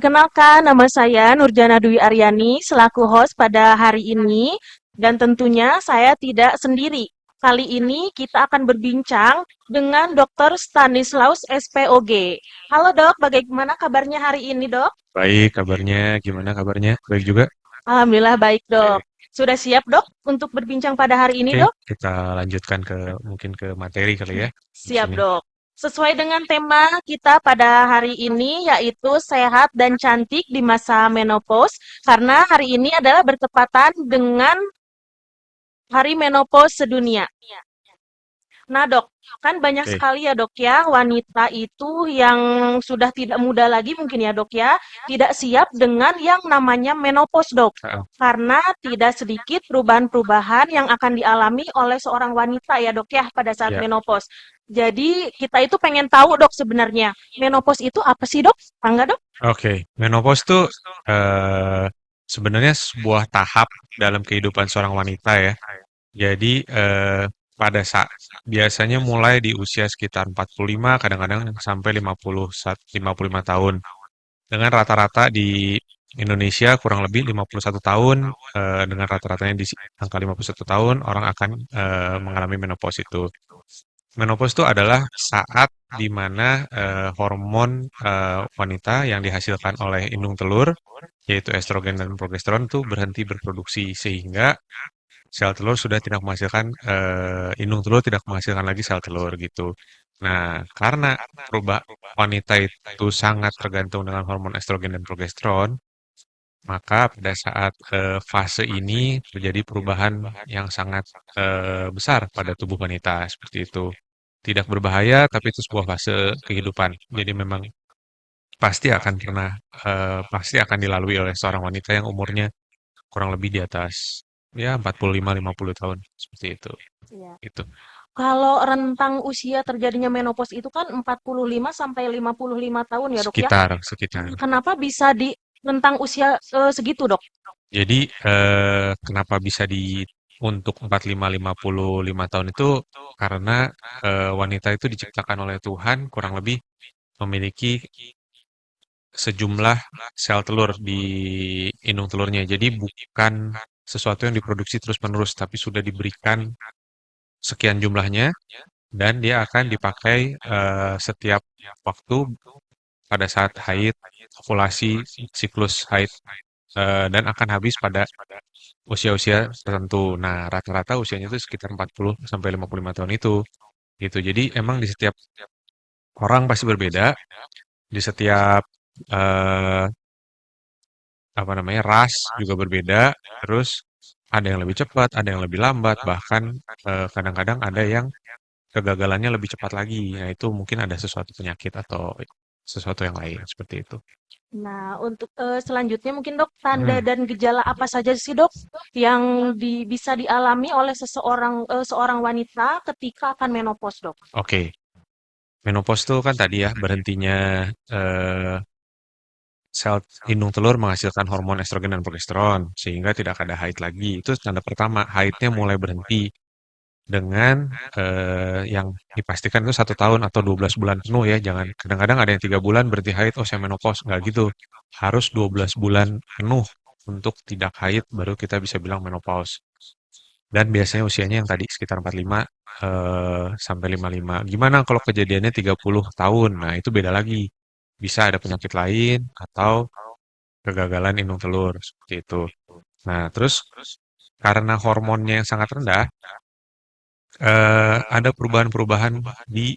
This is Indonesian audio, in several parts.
Perkenalkan, nama saya Nurjana Dwi Aryani selaku host pada hari ini, dan tentunya saya tidak sendiri. Kali ini kita akan berbincang dengan Dr. Stanislaus SPOG. Halo dok, bagaimana kabarnya hari ini dok? Baik, kabarnya gimana kabarnya? Baik juga. Alhamdulillah baik dok. Oke, Sudah siap dok untuk berbincang pada hari ini oke, dok? kita lanjutkan ke mungkin ke materi kali ya di Siap sini. dok. Sesuai dengan tema kita pada hari ini yaitu sehat dan cantik di masa menopause, karena hari ini adalah bertepatan dengan Hari Menopause Sedunia. Nah, Dok, kan banyak Oke. sekali ya, Dok ya, wanita itu yang sudah tidak muda lagi mungkin ya, Dok ya, tidak siap dengan yang namanya menopause, Dok. Ah, Karena tidak sedikit perubahan-perubahan yang akan dialami oleh seorang wanita ya, Dok ya, pada saat ya, menopause. Jadi, kita itu pengen tahu, Dok, sebenarnya menopause itu apa sih, Dok? Enggak, Dok? oke. Menopause tuh eh, sebenarnya sebuah tahap dalam kehidupan seorang wanita ya. Jadi pada saat biasanya mulai di usia sekitar 45, kadang-kadang sampai 55 tahun. Dengan rata-rata di Indonesia kurang lebih 51 tahun, dengan rata-ratanya di angka 51 tahun orang akan mengalami menopause itu. Menopause itu adalah saat di mana hormon wanita yang dihasilkan oleh indung telur, yaitu estrogen dan progesteron itu berhenti berproduksi sehingga sel telur sudah tidak menghasilkan indung telur tidak menghasilkan lagi sel telur gitu. Nah, karena wanita itu sangat tergantung dengan hormon estrogen dan progesteron, maka pada saat fase ini terjadi perubahan yang sangat besar pada tubuh wanita seperti itu. Tidak berbahaya, tapi itu sebuah fase kehidupan. Jadi memang pasti akan dilalui oleh seorang wanita yang umurnya kurang lebih di atas ya 45-50 tahun seperti itu. Iya. Itu Kalau rentang usia terjadinya menopause itu kan 45 sampai 55 tahun ya, Dok ya. sekitar. Kenapa bisa di rentang usia segitu, Dok? Jadi kenapa bisa di untuk 45-55 tahun itu karena wanita itu diciptakan oleh Tuhan kurang lebih memiliki sejumlah sel telur di indung telurnya. Jadi bukan sesuatu yang diproduksi terus-menerus, tapi sudah diberikan sekian jumlahnya dan dia akan dipakai setiap waktu pada saat haid, ovulasi, siklus haid dan akan habis pada usia-usia tertentu. Nah, rata-rata usianya itu sekitar 40 sampai 55 tahun itu. Gitu. Jadi emang di setiap orang pasti berbeda, di setiap eh, apa namanya ras juga berbeda. Terus ada yang lebih cepat, ada yang lebih lambat, bahkan kadang-kadang ada yang kegagalannya lebih cepat lagi. Nah, itu mungkin ada sesuatu penyakit atau sesuatu yang lain seperti itu. Nah, untuk selanjutnya mungkin Dok, tanda Hmm, dan gejala apa saja sih Dok yang bisa dialami oleh seorang wanita ketika akan menopause Dok? oke. Menopause itu kan tadi ya berhentinya eh, sel indung telur menghasilkan hormon estrogen dan progesteron sehingga tidak ada haid lagi. Itu tanda pertama, haidnya mulai berhenti dengan yang dipastikan itu 1 tahun atau 12 bulan penuh ya. Jangan kadang-kadang ada yang 3 bulan berhenti haid, oh saya menopause, nggak gitu. Harus 12 bulan penuh untuk tidak haid baru kita bisa bilang menopause. Dan biasanya usianya yang tadi sekitar 45 sampai 55. Gimana kalau kejadiannya 30 tahun? Nah, itu beda lagi. Bisa ada penyakit lain atau kegagalan indung telur seperti itu. Nah, terus karena hormonnya yang sangat rendah, ada perubahan-perubahan di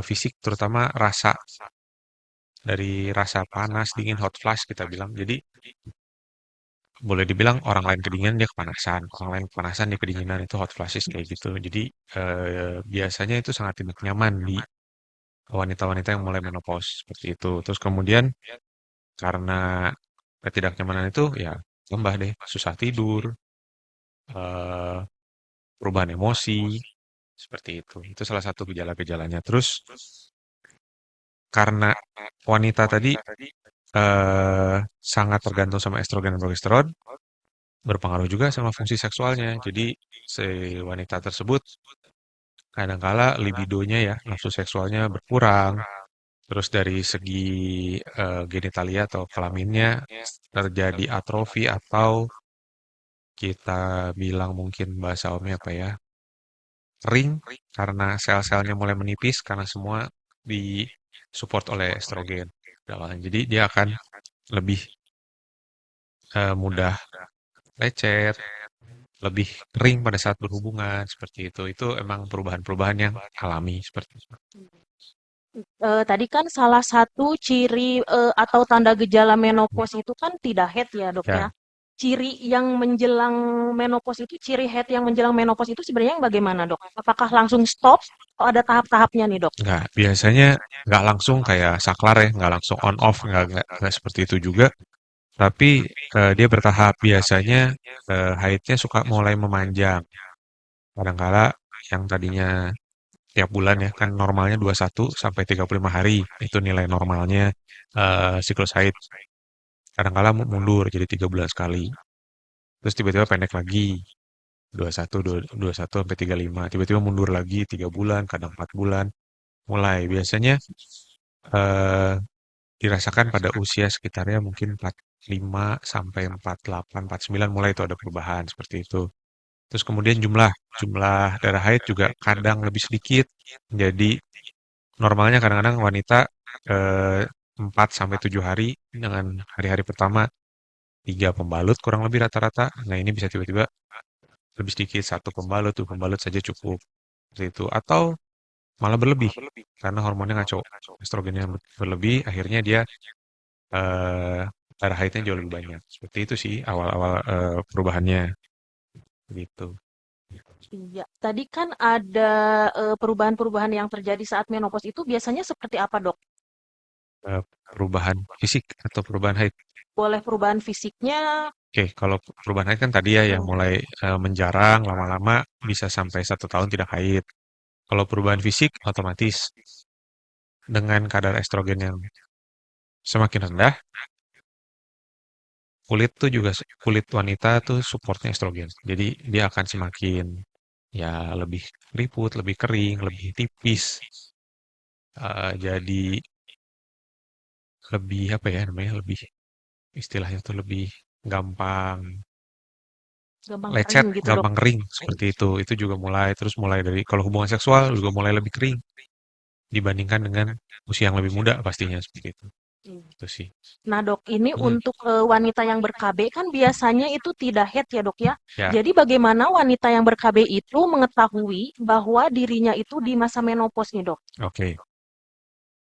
fisik, terutama rasa dari rasa panas, dingin, hot flash kita bilang. Jadi boleh dibilang orang lain kedinginan dia kepanasan, orang lain kepanasan dia kedinginan itu hot flashes kayak gitu. Jadi biasanya itu sangat tidak nyaman di wanita-wanita yang mulai menopause seperti itu. Terus kemudian karena ketidaknyamanan itu ya tambah deh susah tidur, eh, perubahan emosi seperti itu. Itu salah satu gejala-gejalanya. Terus karena wanita tadi sangat tergantung sama estrogen dan progesteron, berpengaruh juga sama fungsi seksualnya. Jadi si wanita tersebut kadangkala libidonya ya, nafsu seksualnya berkurang, Terus dari segi genitalia atau kelaminnya terjadi atrofi atau kita bilang mungkin bahasa umumnya apa ya, kering karena sel-selnya mulai menipis karena semua disupport oleh estrogen. Jadi dia akan lebih mudah lecet, lebih kering pada saat berhubungan seperti itu. Itu emang perubahan-perubahan yang alami seperti itu. Tadi kan salah satu ciri atau tanda gejala menopause itu kan tidak head ya dok ya. Ya, Ciri yang menjelang menopause itu, ciri head yang menjelang menopause itu sebenarnya yang bagaimana dok? Apakah langsung stop atau ada tahap-tahapnya nih dok? nggak. Biasanya nggak langsung kayak saklar ya, nggak langsung on off, nggak seperti itu juga. Tapi dia bertahap. Biasanya haidnya suka mulai memanjang. Kadangkala yang tadinya tiap bulan ya, kan normalnya 21 sampai 35 hari. Itu nilai normalnya siklus haid. Kadangkala mundur jadi 3 bulan sekali. Terus tiba-tiba pendek lagi. 21, 21 sampai 35. Tiba-tiba mundur lagi 3 bulan, kadang 4 bulan. Mulai biasanya eh, dirasakan pada usia sekitarnya mungkin 45 sampai 48, 49 mulai itu ada perubahan seperti itu. Terus kemudian jumlah jumlah darah haid juga kadang lebih sedikit. Jadi normalnya kadang-kadang wanita eh, 4 sampai 7 hari dengan hari-hari pertama 3 pembalut kurang lebih rata-rata. Nah, ini bisa tiba-tiba lebih sedikit, satu pembalut, dua pembalut saja cukup. Seperti itu. Atau malah berlebih karena hormonnya ngaco. Estrogennya berlebih, akhirnya dia eh darah haidnya jauh lebih banyak. Seperti itu sih awal-awal perubahannya gitu. Iya, tadi kan ada perubahan-perubahan yang terjadi saat menopause itu biasanya seperti apa dok? Perubahan fisik atau perubahan haid. Boleh perubahan fisiknya? Oke, kalau perubahan haid kan tadi ya yang mulai menjarang lama-lama bisa sampai 1 tahun tidak haid. Kalau perubahan fisik otomatis dengan kadar estrogen yang semakin rendah, kulit wanita tuh supportnya estrogen. Jadi dia akan semakin ya lebih keriput, lebih kering, lebih tipis. Jadi lebih apa ya namanya lebih istilahnya tuh lebih gampang Gampang kering lecet, gitu dok. gampang kering seperti itu. Itu juga mulai dari kalau hubungan seksual juga mulai lebih kering dibandingkan dengan usia yang lebih muda pastinya seperti itu. Hmm. Itu sih. Nah dok, ini Hmm, untuk wanita yang ber-KB kan biasanya itu tidak head ya dok ya. ya, Jadi bagaimana wanita yang ber-KB itu mengetahui bahwa dirinya itu di masa menopause nih dok? oke.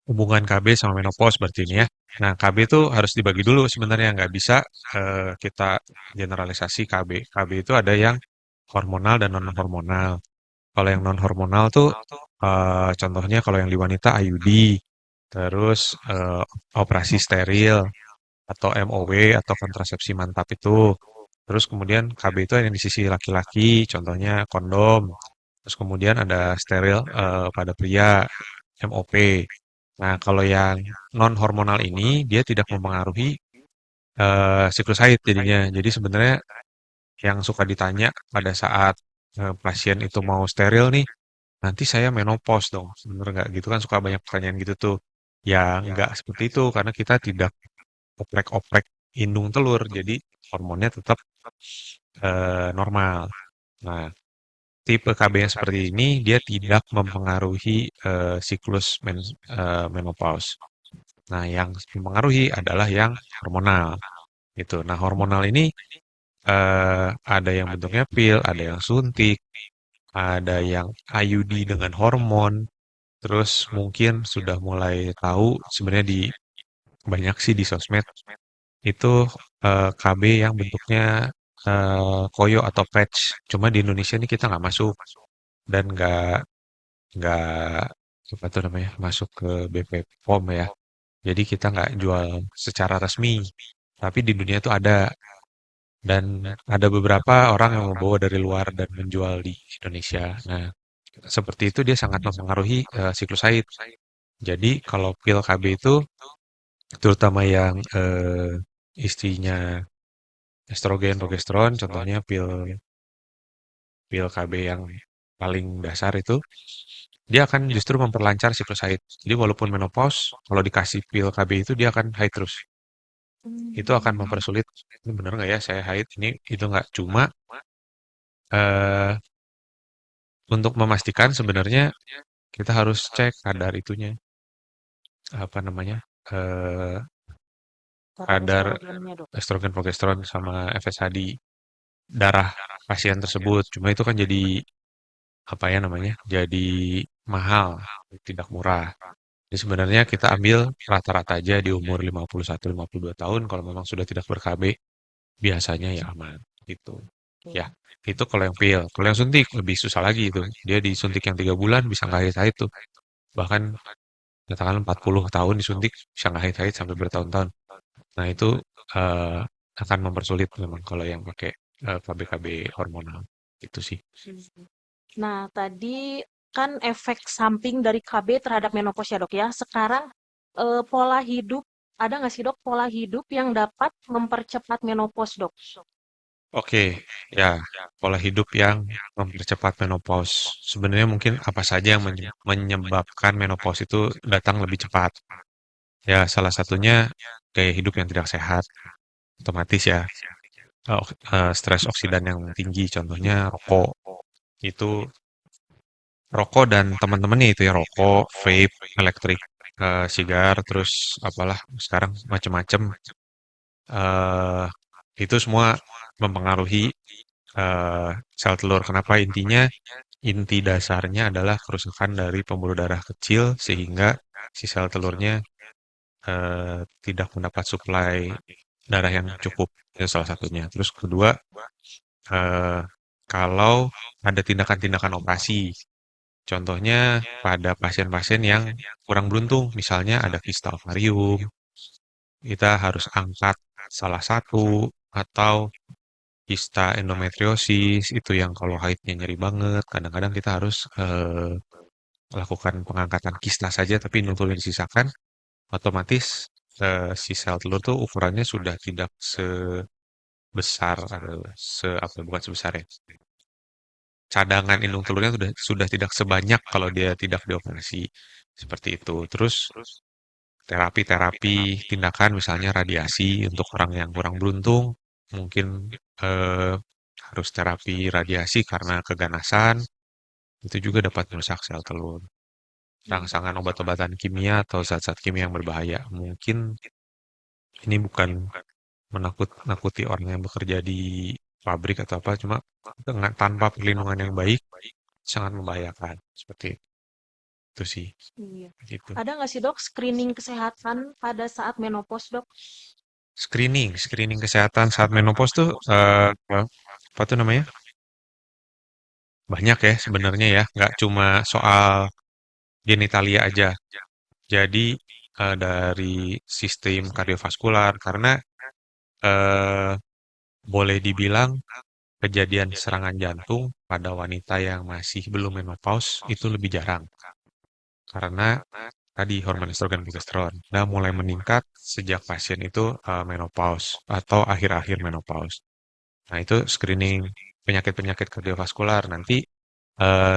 Hubungan KB sama menopause berarti ini ya. Nah, KB itu harus dibagi dulu sebenarnya nggak bisa kita generalisasi KB. KB itu ada yang hormonal dan non hormonal. Kalau yang non hormonal tuh contohnya kalau yang di wanita IUD, terus operasi steril atau MOW atau kontrasepsi mantap itu. Terus kemudian KB itu yang di sisi laki-laki, contohnya kondom. Terus kemudian ada steril pada pria, MOP. Nah, kalau yang non hormonal ini dia tidak mempengaruhi siklus haid jadinya. Jadi sebenarnya yang suka ditanya pada saat pasien itu mau steril nih, nanti saya menopause dong. Bener nggak gitu kan suka banyak pertanyaan gitu tuh. Ya nggak seperti itu karena kita tidak oprek-oprek indung telur, jadi hormonnya tetap normal. Nah, tipe KB yang seperti ini dia tidak mempengaruhi siklus menopause. Nah, yang mempengaruhi adalah yang hormonal gitu. Nah, hormonal ini ada yang bentuknya pil, ada yang suntik, ada yang IUD dengan hormon. Terus mungkin sudah mulai tahu sebenarnya di banyak sih di sosmed itu KB yang bentuknya koyo atau patch. Cuma di Indonesia ini kita nggak masuk dan nggak apa tuh namanya masuk ke BP POM ya. Jadi kita nggak jual secara resmi. Tapi di dunia itu ada dan ada beberapa orang yang membawa dari luar dan menjual di Indonesia. Nah, seperti itu dia sangat mempengaruhi siklus haid. Jadi kalau pil KB itu terutama yang istrinya estrogen, progesteron, contohnya pil pil KB yang paling dasar itu dia akan justru memperlancar siklus haid. Jadi walaupun menopause, kalau dikasih pil KB itu dia akan haid terus. Itu akan Hmm. mempersulit. Ini benar nggak ya saya haid? Ini itu nggak cuma eh, untuk memastikan sebenarnya kita harus cek kadar itunya, apa namanya, Kadar kadar estrogennya, Dok. estrogen, progesteron sama FSH di darah pasien tersebut. Cuma itu kan jadi apa ya namanya? Jadi mahal, tidak murah. Jadi sebenarnya kita ambil rata-rata aja di umur 51-52 tahun kalau memang sudah tidak ber-KB, biasanya ya aman gitu. Ya, Oke. itu kalau yang pil. Kalau yang suntik lebih susah lagi itu. Dia disuntik yang 3 bulan bisa nggak haid-haid tuh. Bahkan katakan 40 tahun disuntik bisa nggak haid-haid sampai bertahun-tahun. Nah itu eh, akan mempersulit memang kalau yang pakai KB-KB hormonal. Itu sih. Hmm. Nah, tadi kan efek samping dari KB terhadap menopause ya, Dok ya. Sekarang pola hidup, ada nggak sih, Dok, pola hidup yang dapat mempercepat menopause, Dok? Oke, ya, pola hidup yang mempercepat menopause. Sebenarnya mungkin apa saja yang menyebabkan menopause itu datang lebih cepat. Ya, salah satunya gaya hidup yang tidak sehat, otomatis ya. Stres oksidan yang tinggi, contohnya rokok. Itu rokok dan teman-temannya itu ya, rokok, vape, elektrik, sigar, terus apalah sekarang macam-macam. eh itu semua mempengaruhi sel telur. Kenapa? Intinya, inti dasarnya adalah kerusakan dari pembuluh darah kecil sehingga si sel telurnya tidak mendapat suplai darah yang cukup. Itu salah satunya. Terus kedua, eh, kalau ada tindakan-tindakan operasi, contohnya pada pasien-pasien yang kurang beruntung, misalnya ada kista ovarium, kita harus angkat salah satu, atau kista endometriosis itu yang kalau haidnya nyeri banget, kadang-kadang kita harus lakukan pengangkatan kista saja tapi nutulnya disisakan, otomatis si sel telur tuh ukurannya sudah tidak sebesar atau apa bukan sebesar ya. Cadangan indung telurnya sudah tidak sebanyak kalau dia tidak dioperasi seperti itu. Terus terapi-terapi tindakan misalnya radiasi untuk orang yang kurang beruntung, mungkin eh, harus terapi radiasi karena keganasan, itu juga dapat merusak sel telur. Hmm. Rangsangan obat-obatan kimia atau zat-zat kimia yang berbahaya. Mungkin ini bukan menakut-nakuti orang yang bekerja di pabrik atau apa, cuma dengan tanpa perlindungan yang baik sangat membahayakan. Seperti itu sih. Iya. Gitu. Ada nggak sih, Dok, screening kesehatan pada saat menopause, Dok? Screening kesehatan saat menopause tuh apa tuh namanya? Banyak ya sebenarnya ya, nggak cuma soal genitalia aja. Jadi dari sistem kardiovaskular karena eh, boleh dibilang kejadian serangan jantung pada wanita yang masih belum menopause itu lebih jarang karena tadi hormon estrogen progesteron. Nah, mulai meningkat sejak pasien itu menopause atau akhir-akhir menopause. Nah, itu screening penyakit-penyakit kardiovaskular. Nanti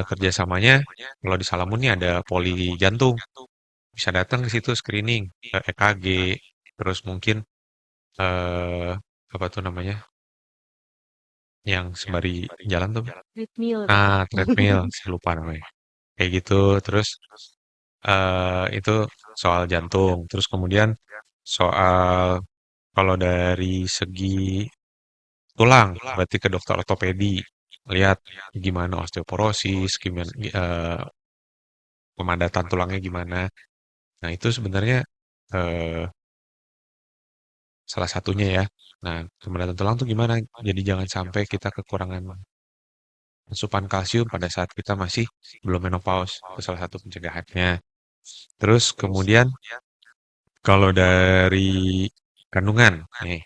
kerjasamanya kalau di Salamun nih ada poli jantung. Bisa datang ke situ screening, EKG, terus mungkin eh apa tuh namanya? Yang sembari jalan tuh. Treadmill, Dok. Ah, treadmill, saya lupa namanya. Kayak gitu. Terus itu soal jantung. Terus kemudian soal kalau dari segi tulang, berarti ke dokter ortopedi. Lihat gimana osteoporosis, gimana pemadatan tulangnya gimana. Nah, itu sebenarnya eh, salah satunya ya. Nah, pemadatan tulang tuh gimana? Jadi jangan sampai kita kekurangan asupan kalsium pada saat kita masih belum menopause. Itu salah satu pencegahannya. Terus kemudian kalau dari kandungan, nih,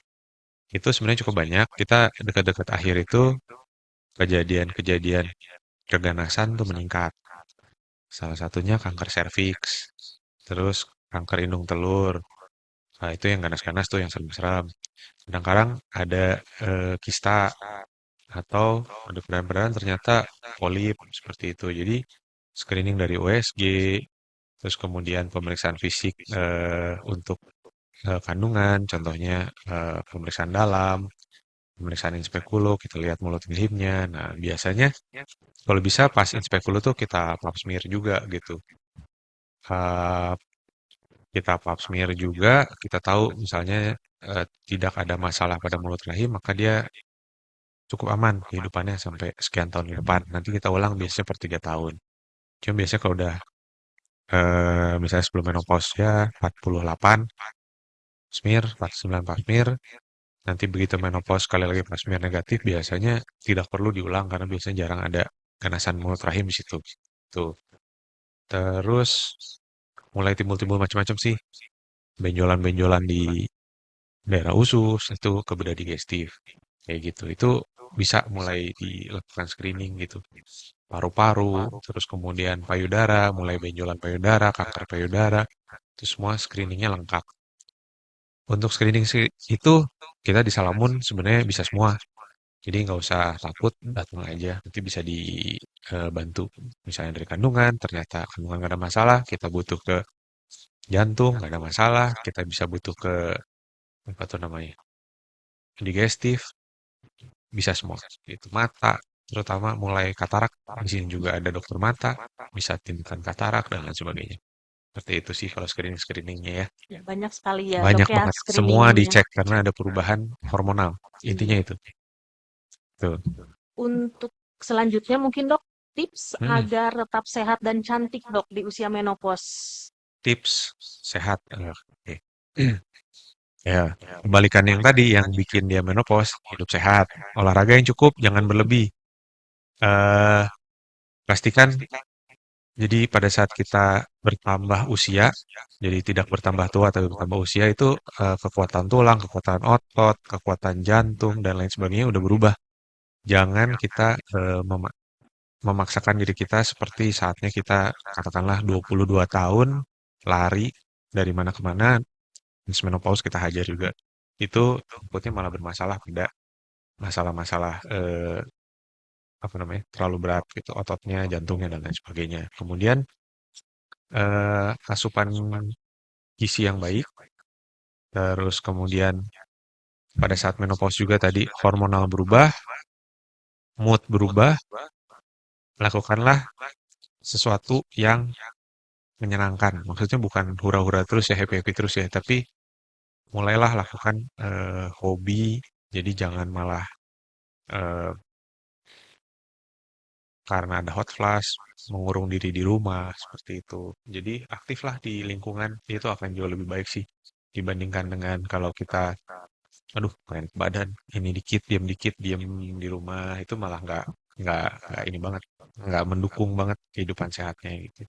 itu sebenarnya cukup banyak. Kita dekat-dekat akhir itu kejadian-kejadian keganasan tuh meningkat. Salah satunya kanker serviks, terus kanker indung telur. Nah, itu yang ganas-ganas tuh yang serem-serem. Kadang-kadang ada kista atau ada perdarahan-perdarahan ternyata polip seperti itu. Jadi screening dari USG, terus kemudian pemeriksaan fisik untuk kandungan, contohnya pemeriksaan dalam, pemeriksaan inspekulo, kita lihat mulut rahimnya. Nah, biasanya kalau bisa pas inspekulo tuh kita pap smear juga gitu. Eh, kita pap smear juga, kita tahu misalnya tidak ada masalah pada mulut rahim, maka dia cukup aman kehidupannya sampai sekian tahun ke depan. Nanti kita ulang biasanya per 3 tahun. Cuma biasanya kalau udah misalnya sebelum menopause ya 48 smear, 49 pap smear, nanti begitu menopause sekali lagi pap smear negatif biasanya tidak perlu diulang karena biasanya jarang ada ganasan mulut rahim di situ. Tuh. Terus mulai timbul-timbul macam-macam sih. Benjolan-benjolan di daerah usus itu ke bedah digestif. Kayak gitu. Itu bisa mulai dilakukan screening gitu. Paru-paru, terus kemudian payudara, mulai benjolan payudara, kanker payudara, itu semua screeningnya lengkap. Untuk screening itu kita di Salamun sebenarnya bisa semua. Jadi nggak usah takut, datang aja. Nanti bisa dibantu. Misalnya dari kandungan, ternyata kandungan nggak ada masalah, kita butuh ke jantung, nggak ada masalah, kita bisa butuh ke apa tuh namanya, digestif, bisa semua. Itu mata, terutama mulai katarak. Di sini juga ada dokter mata, bisa tindakan katarak dan lain sebagainya. Seperti itu sih kalau screening-screeningnya ya. Ya, banyak sekali ya dok Banyak ya banget. Semua screeningnya. dicek karena ada perubahan hormonal. Intinya Iya. itu. Tuh. Untuk selanjutnya mungkin dok, tips Mm-mm. agar tetap sehat dan cantik dok di usia menopause. Tips sehat. Oke. Ya, kebalikan yang tadi yang bikin dia menopause, hidup sehat, olahraga yang cukup, jangan berlebih. eh Pastikan jadi pada saat kita bertambah usia, jadi tidak bertambah tua tapi bertambah usia itu kekuatan tulang, kekuatan otot, kekuatan jantung dan lain sebagainya udah berubah. Jangan kita memaksakan diri kita seperti saatnya kita katakanlah 22 tahun lari dari mana ke mana, terus menopause kita hajar juga. Itu takutnya malah bermasalah pada masalah-masalah apa namanya terlalu berat gitu ototnya, jantungnya dan lain sebagainya. Kemudian asupan gizi yang baik, terus kemudian pada saat menopause juga tadi hormonal berubah, mood berubah, lakukanlah sesuatu yang menyenangkan. Maksudnya bukan hura-hura terus ya, happy-happy terus ya, tapi mulailah lakukan hobi. Jadi jangan malah eh, karena ada hot flash mengurung diri di rumah seperti itu. Jadi aktiflah di lingkungan itu akan jauh lebih baik sih dibandingkan dengan kalau kita aduh pengen ke badan ini dikit diam di rumah itu malah nggak ini banget nggak mendukung banget kehidupan sehatnya gitu.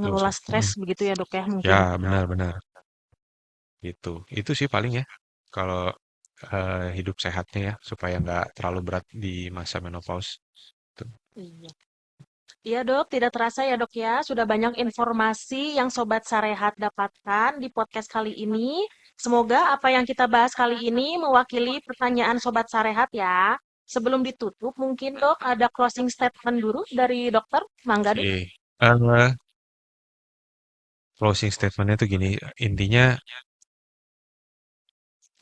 Tuh Mengelola sih. stres begitu ya dok ya Ya mungkin. benar-benar itu sih paling ya kalau hidup sehatnya ya supaya nggak terlalu berat di masa menopause. Tuh. Iya. Iya dok, tidak terasa ya dok ya, sudah banyak informasi yang Sobat Sarehat dapatkan di podcast kali ini. Semoga apa yang kita bahas kali ini mewakili pertanyaan Sobat Sarehat ya. Sebelum ditutup, mungkin dok ada closing statement dulu dari dokter. Mangga dok. Oke. Closing statementnya tuh gini, intinya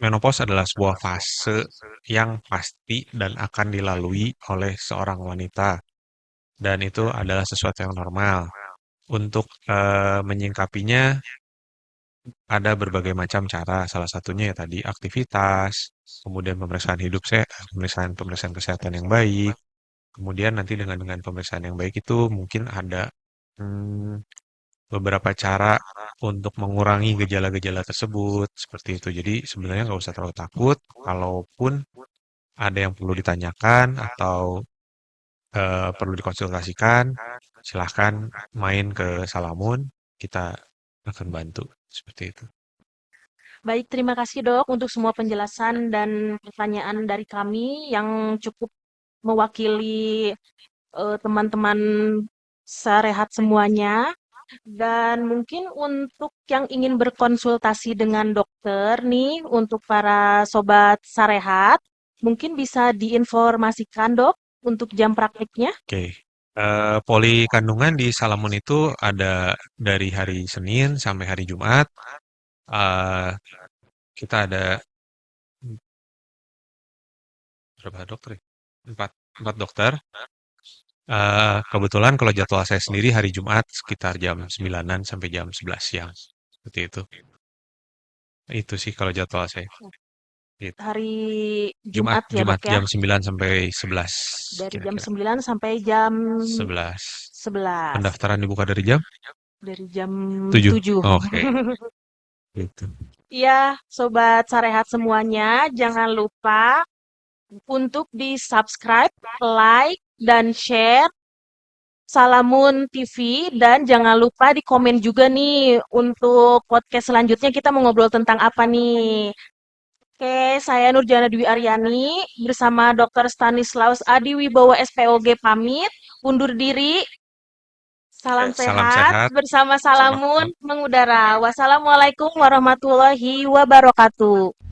menopause adalah sebuah fase yang pasti dan akan dilalui oleh seorang wanita, dan itu adalah sesuatu yang normal. Untuk menyingkapinya ada berbagai macam cara, salah satunya ya tadi aktivitas, kemudian pemeriksaan hidup sehat, pemeriksaan kesehatan yang baik, kemudian nanti dengan pemeriksaan yang baik itu mungkin ada hmm, beberapa cara untuk mengurangi gejala-gejala tersebut, seperti itu. Jadi sebenarnya nggak usah terlalu takut, kalaupun ada yang perlu ditanyakan atau perlu dikonsultasikan, silahkan main ke Salamun, kita akan bantu, seperti itu. Baik, terima kasih dok untuk semua penjelasan dan pertanyaan dari kami yang cukup mewakili teman-teman Sarehat semuanya. Dan mungkin untuk yang ingin berkonsultasi dengan dokter nih, untuk para sobat Sarehat, mungkin bisa diinformasikan dok untuk jam praktiknya. Oke. Poli kandungan di Salamun itu ada dari hari Senin sampai hari Jumat. Eh, kita ada berapa dokter ya? Empat dokter. Kebetulan kalau jadwal saya sendiri hari Jumat sekitar jam 9-an sampai jam 11 siang. Seperti itu. Itu sih kalau jadwal saya. Gitu. Hari Jumat, Jumat ya Jumat dok ya, jam 9 sampai 11 dari jam kira-kira. 9 sampai jam 11. 11, Pendaftaran dibuka dari jam dari jam 7. 7. Oke, gitu. Iya, Sobat Sarehat semuanya, jangan lupa untuk di-subscribe, like, dan share Salamun TV, dan jangan lupa di komen juga nih untuk podcast selanjutnya kita mau ngobrol tentang apa nih. Oke, saya Nurjana Dwi Aryani bersama Dr. Stanislaus Adi Wibowo SPOG pamit undur diri. Salam Salam sehat sehat. bersama Salamun mengudara. Wassalamualaikum warahmatullahi wabarakatuh.